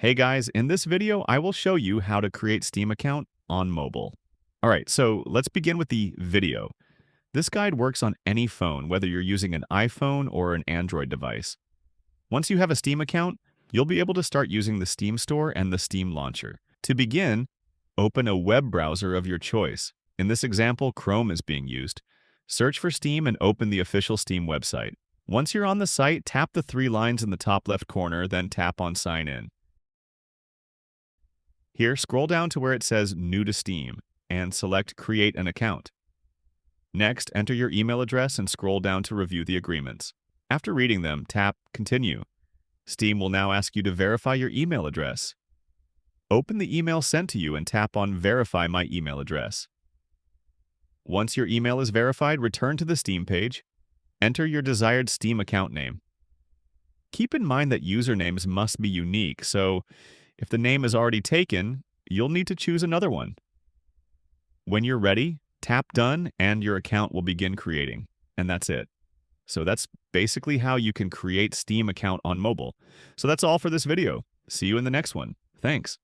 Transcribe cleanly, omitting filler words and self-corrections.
Hey guys, in this video, I will show you how to create Steam account on mobile. All right, so let's begin with the video. This guide works on any phone, whether you're using an iPhone or an Android device. Once you have a Steam account, you'll be able to start using the Steam Store and the Steam Launcher. To begin, open a web browser of your choice. In this example, Chrome is being used. Search for Steam and open the official Steam website. Once you're on the site, tap the three lines in the top left corner, then tap on Sign In. Here, scroll down to where it says New to Steam and select Create an Account. Next, enter your email address and scroll down to review the agreements. After reading them, tap Continue. Steam will now ask you to verify your email address. Open the email sent to you and tap on Verify my email address. Once your email is verified, return to the Steam page. Enter your desired Steam account name. Keep in mind that usernames must be unique, so if the name is already taken, you'll need to choose another one. When you're ready, tap Done and your account will begin creating. And that's it. So that's basically how you can create Steam account on mobile. So that's all for this video. See you in the next one. Thanks.